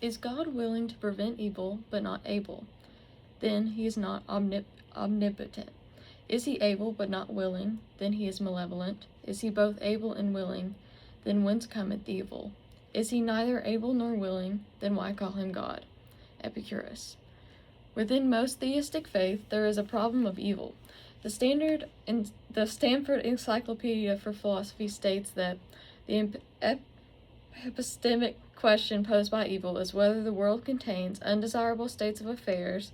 Is God willing to prevent evil but not able? Then he is not omnipotent. Is he able but not willing? Then he is malevolent. Is he both able and willing? Then whence cometh evil? Is he neither able nor willing? Then why call him God? Epicurus. Within most theistic faith, there is a problem of evil. The Stanford Encyclopedia for Philosophy states that the epistemic question posed by evil is whether the world contains undesirable states of affairs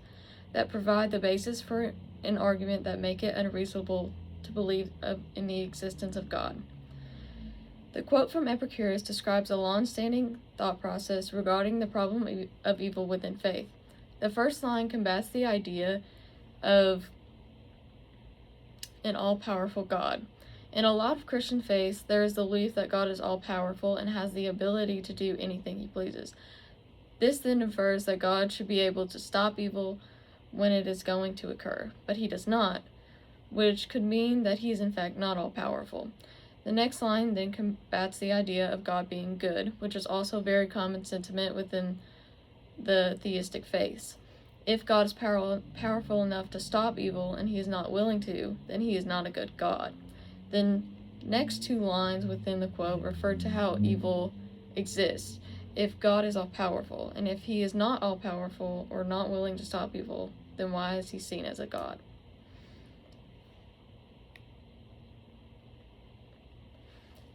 that provide the basis for an argument that make it unreasonable to believe in the existence of God. The quote from Epicurus describes a long-standing thought process regarding the problem of evil within faith. The first line combats the idea of an all-powerful God. In a lot of Christian faiths, there is the belief that God is all-powerful and has the ability to do anything he pleases. This then infers that God should be able to stop evil when it is going to occur, but he does not, which could mean that he is in fact not all-powerful. The next line then combats the idea of God being good, which is also a very common sentiment within the theistic faiths. If God is powerful enough to stop evil and he is not willing to, then he is not a good God. The next two lines within the quote refer to how evil exists if God is all-powerful, and if he is not all-powerful or not willing to stop evil, then why is he seen as a God?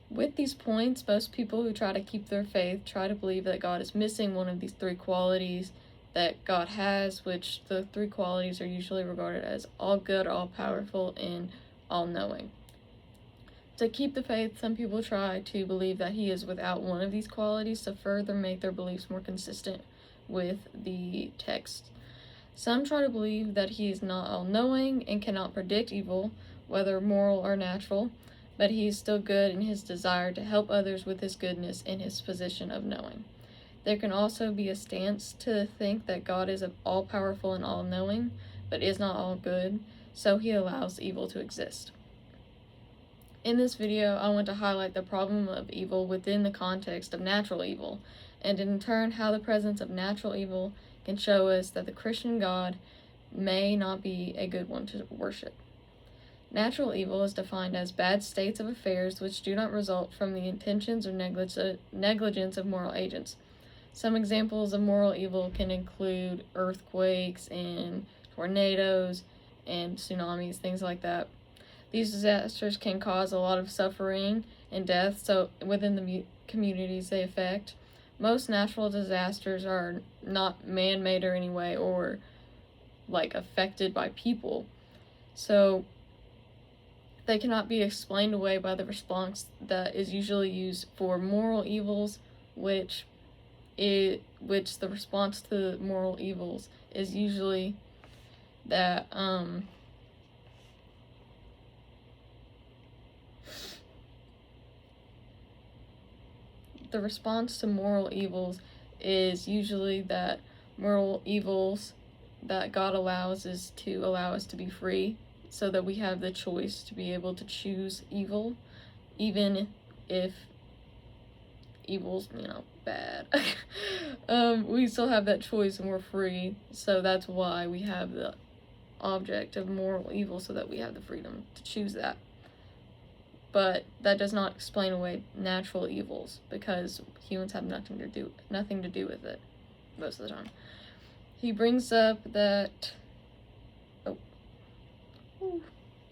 With these points, most people who try to keep their faith try to believe that God is missing one of these three qualities that God has, which the three qualities are usually regarded as all good, all powerful, and all knowing. To keep the faith, some people try to believe that he is without one of these qualities to further make their beliefs more consistent with the text. Some try to believe that he is not all knowing and cannot predict evil, whether moral or natural, but he is still good in his desire to help others with his goodness in his position of knowing. There can also be a stance to think that God is all-powerful and all-knowing, but is not all good, so he allows evil to exist. In this video, I want to highlight the problem of evil within the context of natural evil, and in turn how the presence of natural evil can show us that the Christian God may not be a good one to worship. Natural evil is defined as bad states of affairs which do not result from the intentions or negligence of moral agents. Some examples of moral evil can include earthquakes and tornadoes and tsunamis, things like that. These disasters can cause a lot of suffering and death within the communities they affect. Most natural disasters are not man-made or anyway, or affected by people. So they cannot be explained away by the response that is usually used for moral evils, which the response to moral evils is usually that the response to moral evils is usually that moral evils that God allows is to allow us to be free, so that we have the choice to be able to choose evil, even if evil's, bad. We still have that choice and we're free, so that's why we have the object of moral evil, so that we have the freedom to choose that. But that does not explain away natural evils, because humans have nothing to do with it most of the time. He brings up that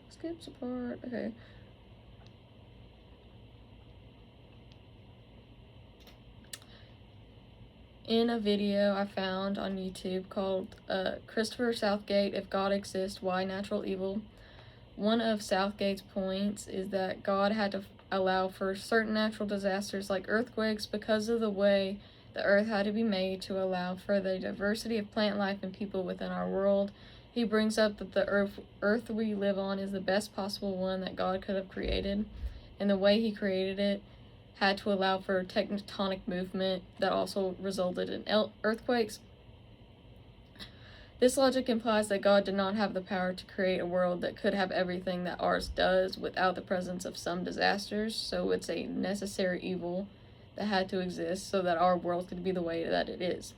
skips a part. Okay. In a video I found on YouTube called Christopher Southgate, If God Exists, Why Natural Evil, one of Southgate's points is that God had to allow for certain natural disasters like earthquakes because of the way the earth had to be made to allow for the diversity of plant life and people within our world. He brings up that the earth we live on is the best possible one that God could have created, and the way he created it had to allow for tectonic movement that also resulted in earthquakes. This logic implies that God did not have the power to create a world that could have everything that ours does without the presence of some disasters, so it's a necessary evil that had to exist so that our world could be the way that it is.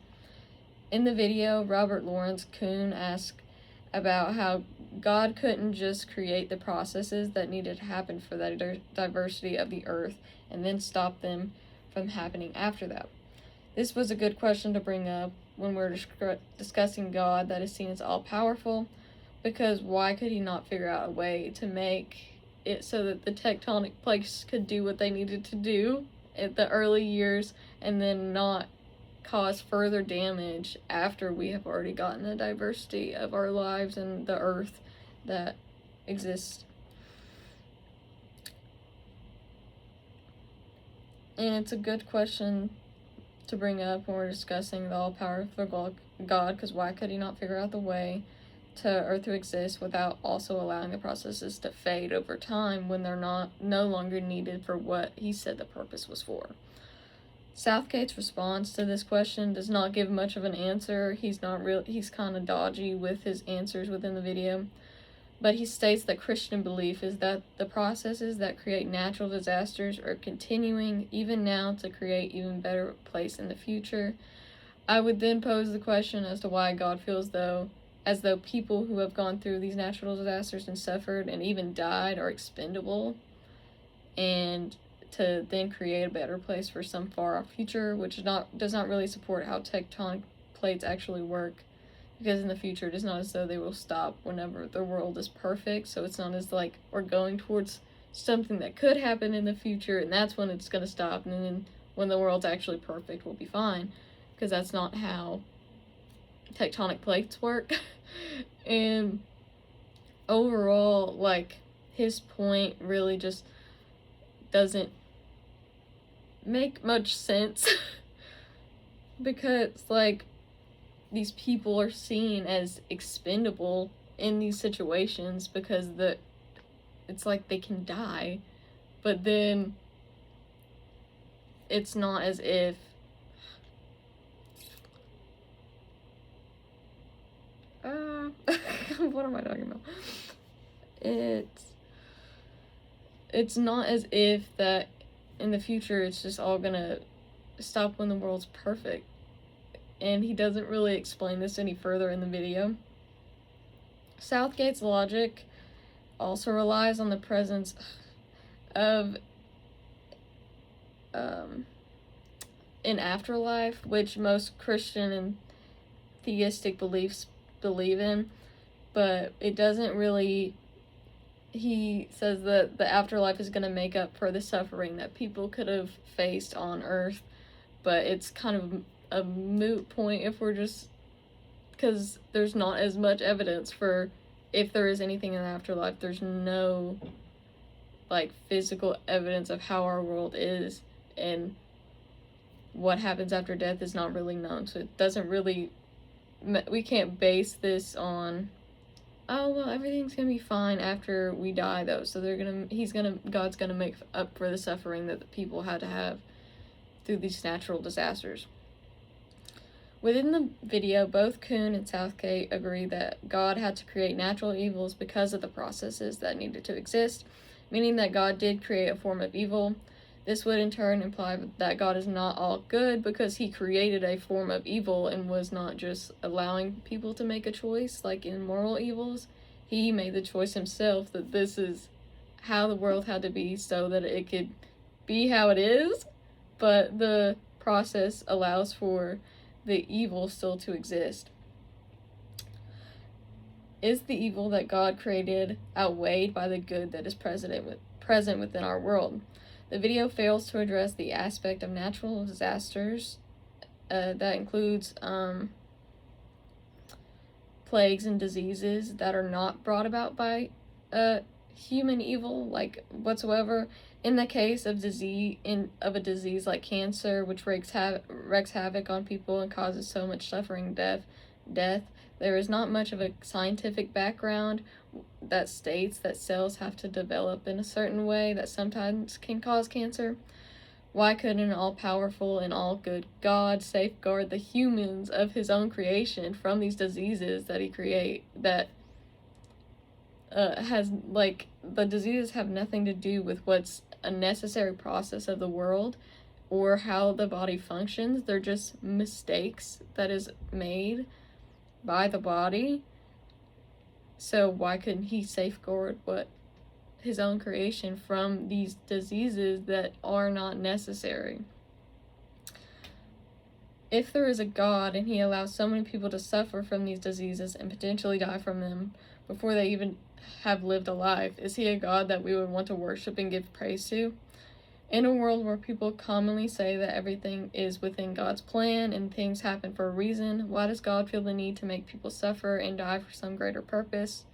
In the video, Robert Lawrence Kuhn asked about how God couldn't just create the processes that needed to happen for the diversity of the earth and then stop them from happening after that. This was a good question to bring up when we're discussing God that is seen as all-powerful, because why could he not figure out a way to make it so that the tectonic plates could do what they needed to do at the early years and then not cause further damage after we have already gotten the diversity of our lives and the earth that exists. And it's a good question to bring up when we're discussing the all-powerful God, because why could he not figure out the way to earth to exist without also allowing the processes to fade over time when they're no longer needed for what he said the purpose was for? Southgate's response to this question does not give much of an answer. He's kind of dodgy with his answers within the video. But he states that Christian belief is that the processes that create natural disasters are continuing even now to create even better place in the future. I would then pose the question as to why God feels as though people who have gone through these natural disasters and suffered and even died are expendable, and to then create a better place for some far-off future, which does not really support how tectonic plates actually work, because in the future it is not as though they will stop whenever the world is perfect, so it's not as like we're going towards something that could happen in the future and that's when it's going to stop, and then when the world's actually perfect we'll be fine, because that's not how tectonic plates work. And overall, like, his point really just doesn't make much sense because, like, these people are seen as expendable in these situations because it's like they can die, but then it's not as if what am I talking about? It's not as if that in the future it's just all gonna stop when the world's perfect. And he doesn't really explain this any further in the video. Southgate's logic also relies on the presence of an afterlife, which most Christian and theistic beliefs believe in, but it doesn't really. He says that the afterlife is going to make up for the suffering that people could have faced on Earth, but it's kind of a moot point if we're just, because there's not as much evidence for if there is anything in the afterlife. There's no like physical evidence of how our world is, and what happens after death is not really known, so it doesn't really, we can't base this on, oh well, everything's gonna be fine after we die though, so God's gonna make up for the suffering that the people had to have through these natural disasters. Within the video, both Kuhn and Southgate agree that God had to create natural evils because of the processes that needed to exist, meaning that God did create a form of evil. This would in turn imply that God is not all good because he created a form of evil and was not just allowing people to make a choice like in moral evils. He made the choice himself that this is how the world had to be so that it could be how it is, but the process allows for the evil still to exist. Is the evil that God created outweighed by the good that is present within our world? The video fails to address the aspect of natural disasters that includes plagues and diseases that are not brought about by human evil, like whatsoever. In the case of a disease like cancer, which wreaks havoc on people and causes so much suffering, death, there is not much of a scientific background that states that cells have to develop in a certain way that sometimes can cause cancer. Why couldn't an all-powerful and all-good God safeguard the humans of his own creation from these diseases that he create that has, like, the diseases have nothing to do with what's a necessary process of the world, or how the body functions. They're just mistakes that is made by the body. So why couldn't he safeguard what his own creation from these diseases that are not necessary? If there is a God and he allows so many people to suffer from these diseases and potentially die from them before they even have lived a life, is he a God that we would want to worship and give praise to? In a world where people commonly say that everything is within God's plan and things happen for a reason, why does God feel the need to make people suffer and die for some greater purpose?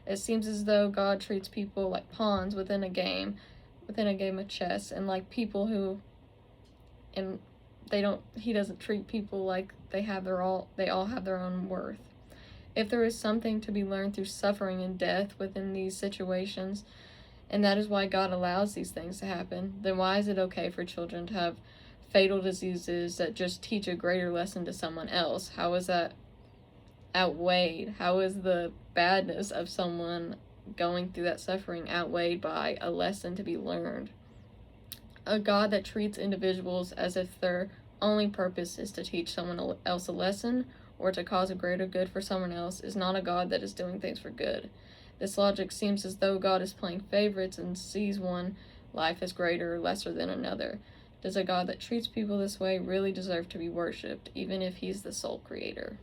It seems as though God treats people like pawns within a game of chess, and like people who, and he doesn't treat people like they all have their own worth. If there is something to be learned through suffering and death within these situations, and that is why God allows these things to happen, then why is it okay for children to have fatal diseases that just teach a greater lesson to someone else? How is that outweighed? How is the badness of someone going through that suffering outweighed by a lesson to be learned? A God that treats individuals as if their only purpose is to teach someone else a lesson or to cause a greater good for someone else is not a God that is doing things for good. This logic seems as though God is playing favorites and sees one life as greater or lesser than another. Does a God that treats people this way really deserve to be worshipped, even if he's the sole creator?